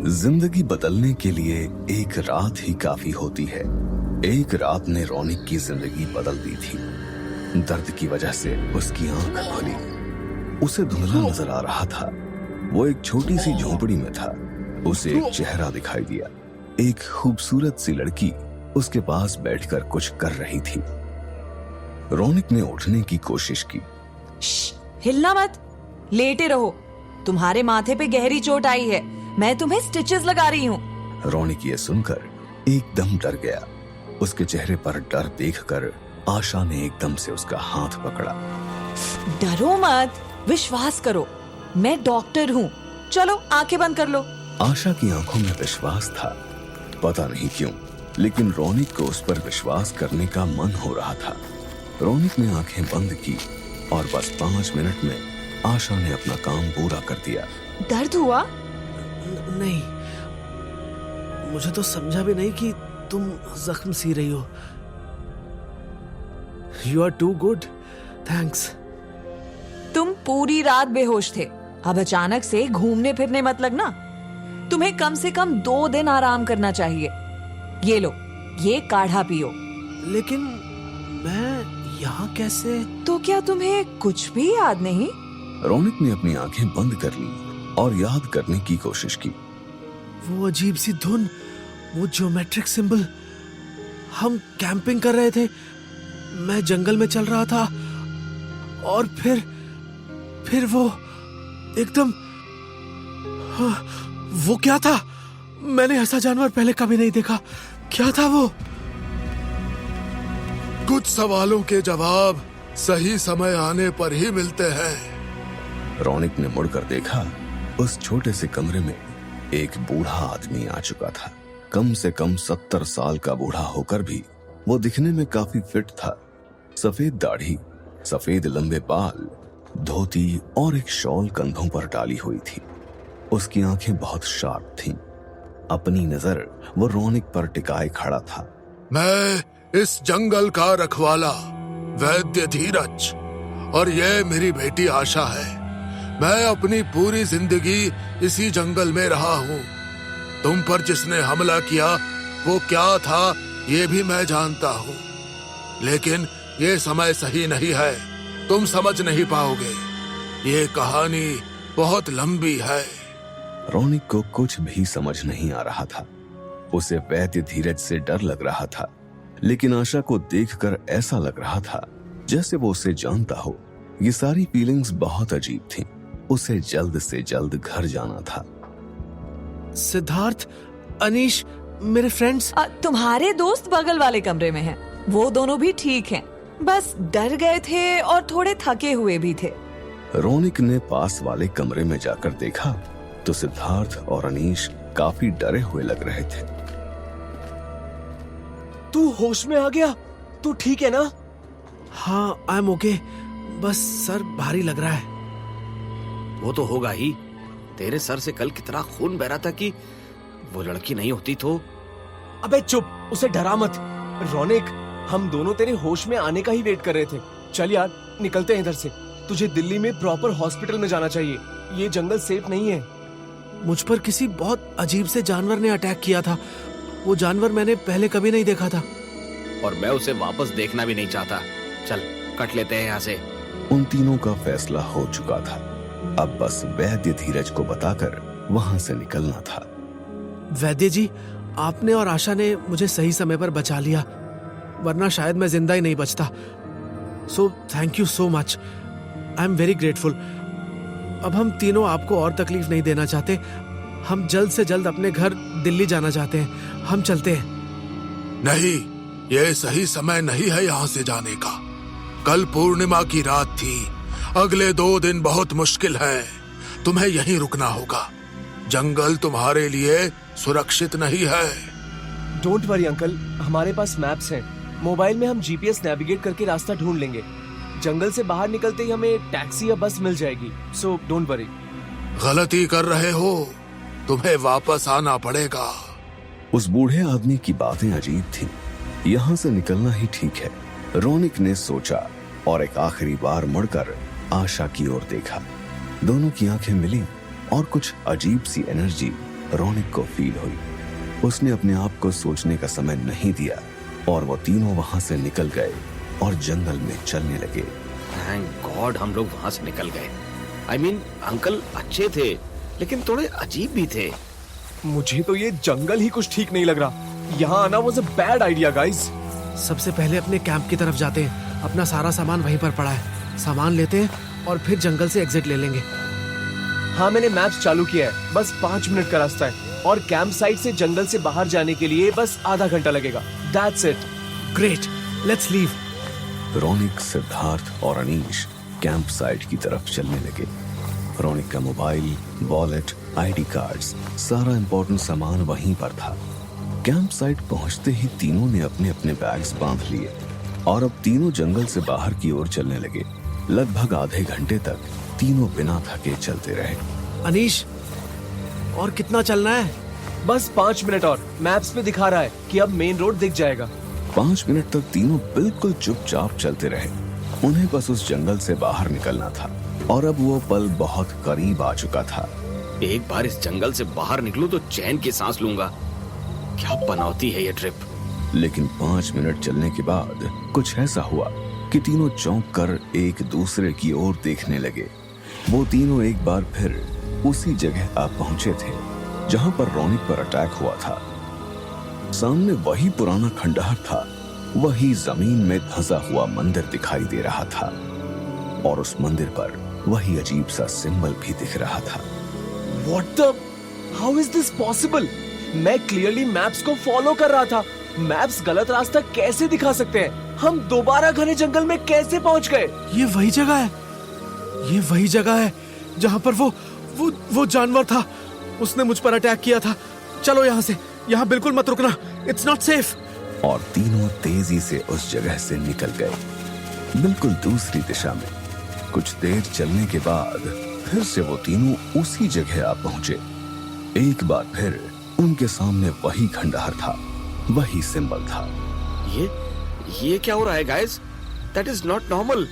जिंदगी बदलने के लिए एक रात ही काफी होती है। एक रात ने रौनिक की जिंदगी बदल दी थी। दर्द की वजह से उसकी आंख खुली। उसे धुंधला नजर आ रहा था। वो एक छोटी सी झोंपड़ी में था। उसे एक चेहरा दिखाई दिया। एक खूबसूरत सी लड़की उसके पास बैठकर कुछ कर रही थी। रौनिक ने उठने की कोशिश की। हिलना मत, लेटे रहो। तुम्हारे माथे पे गहरी चोट आई है, मैं तुम्हें स्टिचेस लगा रही हूँ। रौनिक ये सुनकर एकदम डर गया। उसके चेहरे पर डर देखकर आशा ने एकदम से उसका हाथ पकड़ा। डरो मत, विश्वास करो, मैं डॉक्टर हूँ। चलो आंखें बंद कर लो। आशा की आंखों में विश्वास था। पता नहीं क्यों, लेकिन रौनिक को उस पर विश्वास करने का मन हो रहा था। रौनिक ने आंखें बंद की और बस 5 मिनट में आशा ने अपना काम पूरा कर दिया। दर्द हुआ? नहीं, मुझे तो समझा भी नहीं कि तुम जख्म सी रही हो। You are too good, thanks. तुम पूरी रात बेहोश थे। अब अचानक से घूमने फिरने मत लगना। तुम्हें कम से कम 2 दिन आराम करना चाहिए। ये लो, ये काढ़ा पियो। लेकिन मैं यहाँ कैसे? तो क्या तुम्हें कुछ भी याद नहीं? रौनिक ने अपनी आंखें बंद कर ली और याद करने की कोशिश की। वो अजीब सी धुन, वो ज्योमेट्रिक सिंबल। हम कैंपिंग कर रहे थे, मैं जंगल में चल रहा था और फिर वो एकदम, वो क्या था? मैंने ऐसा जानवर पहले कभी नहीं देखा। क्या था वो? कुछ सवालों के जवाब सही समय आने पर ही मिलते हैं। रौनिक ने मुड़कर देखा। उस छोटे से कमरे में एक बूढ़ा आदमी आ चुका था। कम से कम 70 साल का बूढ़ा होकर भी वो दिखने में काफी फिट था। सफेद दाढ़ी, सफेद लंबे बाल, धोती और एक शॉल कंधों पर डाली हुई थी। उसकी आंखें बहुत शार्प थीं। अपनी नजर वो रौनिक पर टिकाए खड़ा था। मैं इस जंगल का रखवाला वैद्य धीरज और ये मेरी बेटी आशा है। मैं अपनी पूरी जिंदगी इसी जंगल में रहा हूँ। तुम पर जिसने हमला किया वो क्या था ये भी मैं जानता हूँ, लेकिन ये समय सही नहीं है। तुम समझ नहीं पाओगे। ये कहानी बहुत लंबी है। रौनिक को कुछ भी समझ नहीं आ रहा था। उसे वैद्य धीरज से डर लग रहा था, लेकिन आशा को देखकर ऐसा लग रहा था जैसे वो उसे जानता हो। ये सारी फीलिंग्स बहुत अजीब थीं। उसे जल्द से जल्द घर जाना था। सिद्धार्थ, अनीश, मेरे फ्रेंड्स। तुम्हारे दोस्त बगल वाले कमरे में हैं। वो दोनों भी ठीक हैं, बस डर गए थे और थोड़े थके हुए भी थे। रौनिक ने पास वाले कमरे में जाकर देखा तो सिद्धार्थ और अनीश काफी डरे हुए लग रहे थे। तू होश में आ गया? तू ठीक है ना? हाँ, आई एम ओके। बस सर भारी लग रहा है। वो तो होगा ही। तेरे सर से कल कितना खून बह रहा था कि वो लड़की नहीं होती तो। अबे चुप, उसे डरा मत। रौनिक, हम दोनों तेरे होश में आने का ही वेट कर रहे थे। चल यार, निकलते हैं इधर से। तुझे दिल्ली में प्रॉपर हॉस्पिटल में जाना चाहिए। ये जंगल सेफ नहीं है। मुझ पर किसी बहुत अजीब से जानवर ने अटैक किया था। वो जानवर मैंने पहले कभी नहीं देखा था। और मैं उसे वापस देखना भी नहीं चाहता। चल कट लेते हैं यहाँ से। उन तीनों का फैसला हो चुका था। अब बस वैद्य धीरज को बताकर वहां से निकलना था। वैद्य जी, आपने और आशा ने मुझे सही समय पर बचा लिया, वरना शायद मैं जिंदा ही नहीं बचता। So thank you so much. I am very grateful. अब हम तीनों आपको और तकलीफ नहीं देना चाहते। हम जल्द से जल्द अपने घर दिल्ली जाना चाहते हैं। हम चलते हैं। नहीं, ये सही समय नहीं है यहाँ से जाने का। कल पूर्णिमा की रात थी। अगले 2 दिन बहुत मुश्किल है। तुम्हें यहीं रुकना होगा। जंगल तुम्हारे लिए सुरक्षित नहीं है। डोंट वरी अंकल, हमारे पास मैप्स हैं। मोबाइल में हम जीपीएस नेविगेट करके रास्ता ढूंढ लेंगे। जंगल से बाहर निकलते ही हमें टैक्सी या बस मिल जाएगी। So don't worry. गलती कर रहे हो, तुम्हें वापस आना पड़ेगा। उस बूढ़े आदमी की बातें अजीब थीं। यहाँ से निकलना ही ठीक है, रौनिक ने सोचा और एक आखिरी बार मुड़कर आशा की ओर देखा। दोनों की आंखें मिली और कुछ अजीब सी एनर्जी रौनक को फील हुई। उसने अपने आप को सोचने का समय नहीं दिया और वो तीनों वहां से निकल गए और जंगल में चलने लगे। थैंक गॉड हम लोग वहां से निकल गए। आई मीन अंकल अच्छे थे लेकिन थोड़े अजीब भी थे। मुझे तो ये जंगल ही कुछ ठीक नहीं लग रहा। यहाँ आना was a bad idea guys. सबसे पहले अपने कैंप की तरफ जाते हैं। अपना सारा सामान वहीं पर पड़ा है। सामान लेते हैं और फिर जंगल से एग्जिट ले लेंगे। हाँ मैंने मैप्स चालू किया है। बस 5 मिनट का रास्ता है और कैंप साइट से जंगल से बाहर जाने के लिए बस आधा घंटा लगेगा। That's it. Great, let's leave. Raunak, Siddharth और अनीश कैंप साइट की तरफ चलने लगे। रौनक का मोबाइल, वॉलेट, आईडी कार्ड्स, सारा इंपॉर्टेंट सामान वहीं पर था। कैंप साइट पहुंचते ही तीनों ने अपने अपने बैग्स बांध लिए और अब तीनों जंगल से बाहर की ओर चलने लगे। लगभग आधे घंटे तक तीनों बिना थके चलते रहे। अनीश, और कितना चलना है? बस 5 मिनट और। मैप्स पे दिखा रहा है कि अब मेन रोड दिख जाएगा। 5 मिनट तक तीनों बिल्कुल चुपचाप चलते रहे। उन्हें बस उस जंगल से बाहर निकलना था और अब वो पल बहुत करीब आ चुका था। एक बार इस जंगल से बाहर निकलूं तो चैन की सांस लूंगा। क्या बनौती है ये ट्रिप। लेकिन 5 मिनट चलने के बाद कुछ ऐसा हुआ कि तीनों चौंक कर एक दूसरे की ओर देखने लगे। वो तीनों एक बार फिर उसी जगह आ पहुंचे थे जहां पर रौनक पर अटैक हुआ था। सामने वही पुराना खंडहर था, वही जमीन में धंसा हुआ मंदिर दिखाई दे रहा था और उस मंदिर पर वही अजीब सा सिंबल भी दिख रहा था। What the? How is this possible? मैं क्लियरली मैप्स को फॉलो कर रहा था। मैप्स गलत रास्ता कैसे दिखा सकते हैं? हम दोबारा घने जंगल में कैसे पहुंच गए? ये वही जगह है। ये वही जगह है जहां पर वो जानवर था। उसने मुझ पर अटैक किया था। चलो यहाँ से। यहाँ बिल्कुल मत रुकना। It's not safe. और तीनों तेजी से उस जगह से निकल गए, बिल्कुल दूसरी दिशा में। कुछ देर चलने के बाद फिर से वो तीनों उसी जगह आ पहुंचे। एक बार फिर उनके सामने वही खंडहर था, वही सिंबल था। ये क्या हो रहा है guys? That is not normal.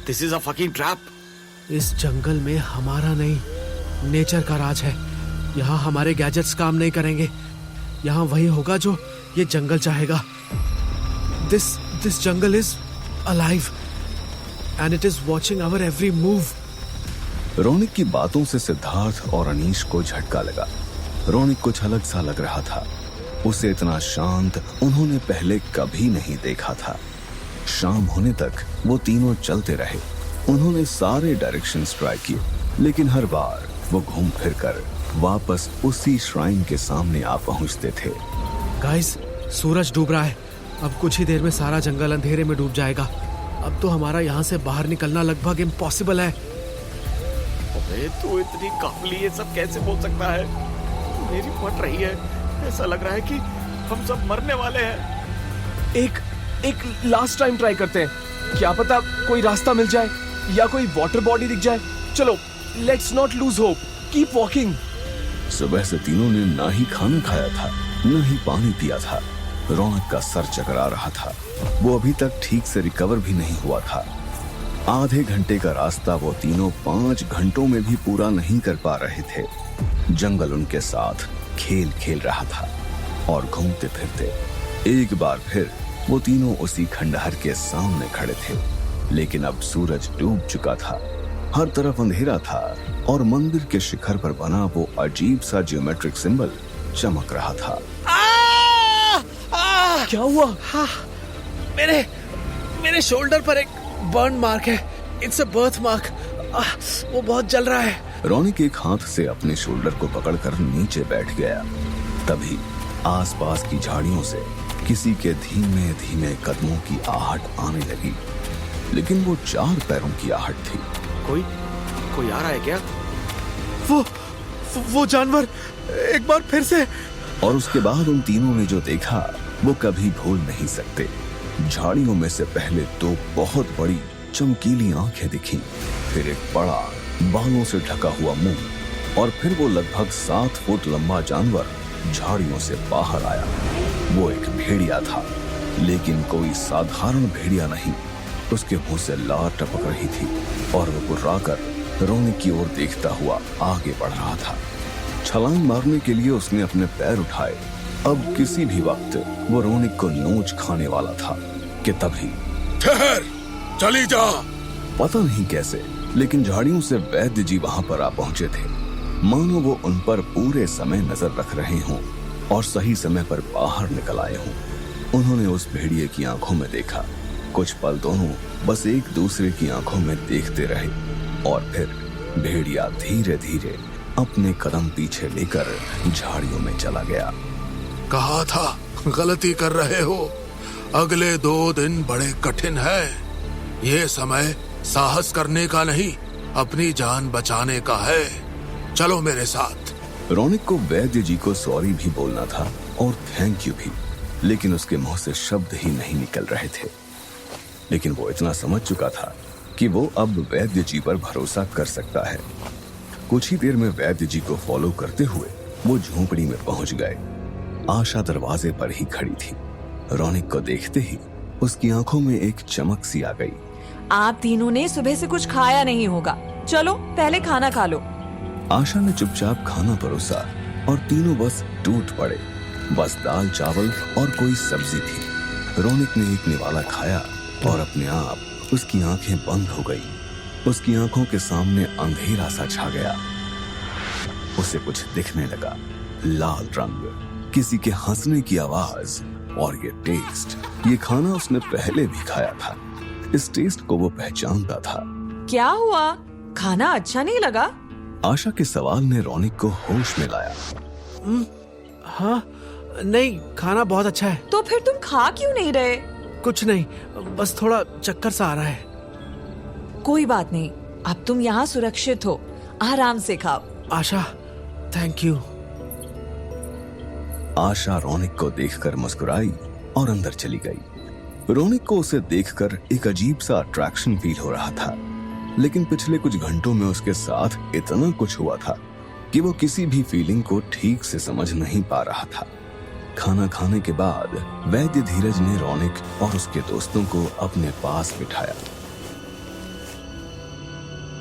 This is a fucking trap. इस जंगल में हमारा नहीं, नेचर का राज है। यहाँ हमारे गैजेट्स काम नहीं करेंगे। यहाँ वही होगा जो ये जंगल चाहेगा। This jungle is alive and it is watching our every move. Raunak की बातों से सिद्धार्थ और अनीश को झटका लगा। रौनक कुछ अलग सा लग रहा था। उसे इतना शांत उन्होंने पहले कभी नहीं देखा था। शाम होने तक वो तीनों चलते रहे। उन्होंने सारे डायरेक्शंस ट्राई किए, लेकिन हर बार वो घूम फिर कर वापस उसी श्राइन के सामने आ पहुंचते थे। गाइस, सूरज डूब रहा है। अब कुछ ही देर में सारा जंगल अंधेरे में डूब जाएगा। अब तो हमारा यहाँ से बाहर निकलना लगभग इम्पॉसिबल है। अबे तू इतनी काबुली ये सब कैसे बोल सकता है? मेरी फट रही है। ऐसा लग रहा है कि हम सब मरने वाले हैं। एक लास्ट टाइम ट्राई करते हैं। क्या पता कोई रास्ता मिल जाए या कोई वाटर बॉडी दिख जाए। चलो, let's not lose hope. Keep walking. सुबह से तीनों ने ना ही खाना खाया था, ना ही पानी पिया था। रौनक का सर चकरा रहा था। वो अभी तक ठीक से रिकवर भी नहीं हुआ था। आधे घंटे का रास्ता वो तीनों 5 घंटों में भी पूरा नहीं कर पा रहे थे। जंगल उनके साथ खेल खेल रहा था और घूमते फिरते एक बार फिर वो तीनों उसी खंडहर के सामने खड़े थे। लेकिन अब सूरज डूब चुका था, हर तरफ अंधेरा था और मंदिर के शिखर पर बना वो अजीब सा ज्योमेट्रिक सिंबल चमक रहा था। क्या हुआ? मेरे शोल्डर पर एक बर्न मार्क है। It's a birth mark. वो बहुत जल रहा है। रौनक एक हाथ से अपने शोल्डर को पकड़कर नीचे बैठ गया। तभी आसपास की झाड़ियों से किसी के धीमे धीमे कदमों की आहट आने लगी, लेकिन वो 4 पैरों की आहट थी। कोई आ रहा है क्या? वो जानवर एक बार फिर से। और उसके बाद उन तीनों ने जो देखा वो कभी भूल नहीं सकते। झाड़ियों में से पहले 2 बहुत बड़ी चमकीली आंखें दिखी, फिर एक बड़ा बालों से ढका हुआ मुंह और फिर वो लगभग 7 फुट लंबा जानवर झाड़ियों से बाहर आया। वो एक भेड़िया था, लेकिन कोई साधारण भेड़िया नहीं। उसके मुंह से लार टपक रही थी और वो कुर्राकर रौनक की ओर देखता हुआ आगे बढ़ रहा था। छलांग मारने के लिए उसने अपने पैर उठाए। अब किसी भी वक्त वो रोनिक को नोच खाने वाला था कि तभी ठहर, चली जा। पता नहीं कैसे, लेकिन झाड़ियों से वैद्य जी वहां पर आ पहुंचे थे, मानो वो उन पर पूरे समय नजर रख रहे हों और सही समय पर बाहर निकल आए हों। उन्होंने उस भेड़िए की आंखों में देखा। कुछ पल दोनों बस एक दूसरे की आंखों में देखते रहे और फिर भेड़िया धीरे धीरे अपने कदम पीछे लेकर झाड़ियों में चला गया। कहा था गलती कर रहे हो। अगले 2 दिन बड़े कठिन है। ये समय साहस करने का नहीं, अपनी जान बचाने का है। चलो मेरे साथ। रोनिक को वैद्य जी को सॉरी भी बोलना था और थैंक यू भी, लेकिन उसके मुंह से शब्द ही नहीं निकल रहे थे। लेकिन वो इतना समझ चुका था कि वो अब वैद्य जी पर भरोसा कर सकता है। कुछ ही देर में वैद्य जी को फॉलो करते हुए वो झोंपड़ी में पहुंच गए। आशा दरवाजे पर ही खड़ी थी। रोनिक को देखते ही उसकी आंखों में एक चमक सी आ गई। आप तीनों ने सुबह से कुछ खाया नहीं होगा, चलो पहले खाना खा लो। आशा ने चुपचाप खाना परोसा और तीनों बस टूट पड़े। बस दाल चावल और कोई सब्जी थी। रोनिक ने एक निवाला खाया और अपने आप उसकी आंखें बंद हो गई। उसकी आंखों के सामने अंधेरा सा छा गया। उसे कुछ दिखने लगा, लाल रंग, किसी के हंसने की आवाज और ये टेस्ट। ये खाना उसने पहले भी खाया था। इस टेस्ट को वो पहचानता था। क्या हुआ, खाना अच्छा नहीं लगा? आशा के सवाल ने रोनिक को होश में लाया। हाँ, नहीं, खाना बहुत अच्छा है। तो फिर तुम खा क्यों नहीं रहे? कुछ नहीं, बस थोड़ा चक्कर सा आ रहा है। कोई बात नहीं, अब तुम यहाँ सुरक्षित हो, आराम से खाओ। आशा, थैंक यू। आशा रोनिक को देखकर मुस्कुराई और अंदर चली गई। रोनिक को उसे देखकर एक अजीब सा अट्रैक्शन फील हो रहा था, लेकिन पिछले कुछ घंटों में उसके साथ इतना कुछ हुआ था कि वो किसी भी फीलिंग को ठीक से समझ नहीं पा रहा था। खाना खाने के बाद वैद्य धीरज ने रोनिक और उसके दोस्तों को अपने पास बिठाया।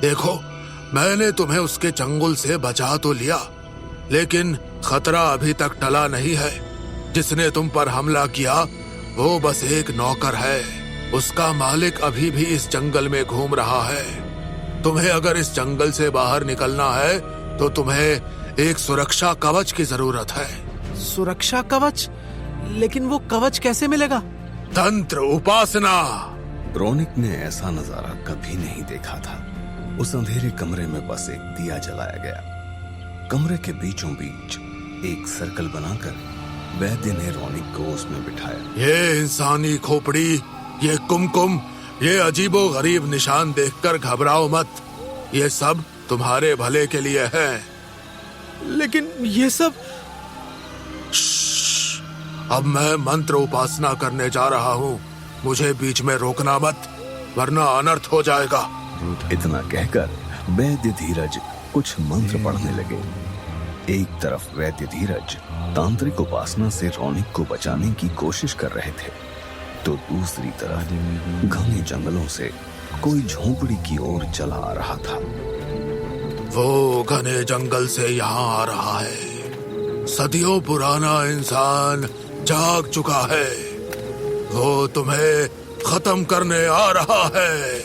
देखो, मैंने तुम्हें उसके चंगुल से बचा तो लिया, लेकिन खतरा अभी तक टला नहीं है। जिसने तुम पर हमला किया वो बस एक नौकर है। उसका मालिक अभी भी इस जंगल में घूम रहा है। तुम्हें अगर इस जंगल से बाहर निकलना है तो तुम्हें एक सुरक्षा कवच की जरूरत है। सुरक्षा कवच? लेकिन वो कवच कैसे मिलेगा? तंत्र उपासना। रोनिक ने ऐसा नजारा कभी नहीं देखा था। उस अंधेरे कमरे में बस एक दिया जलाया गया। कमरे के बीचों बीच एक सर्कल बनाकर वैद्य ने रोनिक को उसमें बिठाया। ये इंसानी खोपड़ी, ये कुमकुम, ये अजीबो गरीब निशान देखकर घबराओ मत। ये सब तुम्हारे भले के लिए है। लेकिन ये सब... अब मैं मंत्र उपासना करने जा रहा हूँ। मुझे बीच में रोकना मत, वरना अनर्थ हो जाएगा। इतना कहकर वैद्य धीरज कुछ मंत्र पढ़ने लगे। एक तरफ वैद्य धीरज तांत्रिक उपासना से रोनिक को बचाने की कोशिश कर रहे थे, तो दूसरी तरफ घने जंगलों से कोई झोपड़ी की ओर चला आ रहा था। वो घने जंगल से यहाँ आ रहा है। सदियों पुराना इंसान जाग चुका है। वो तुम्हें खत्म करने आ रहा है।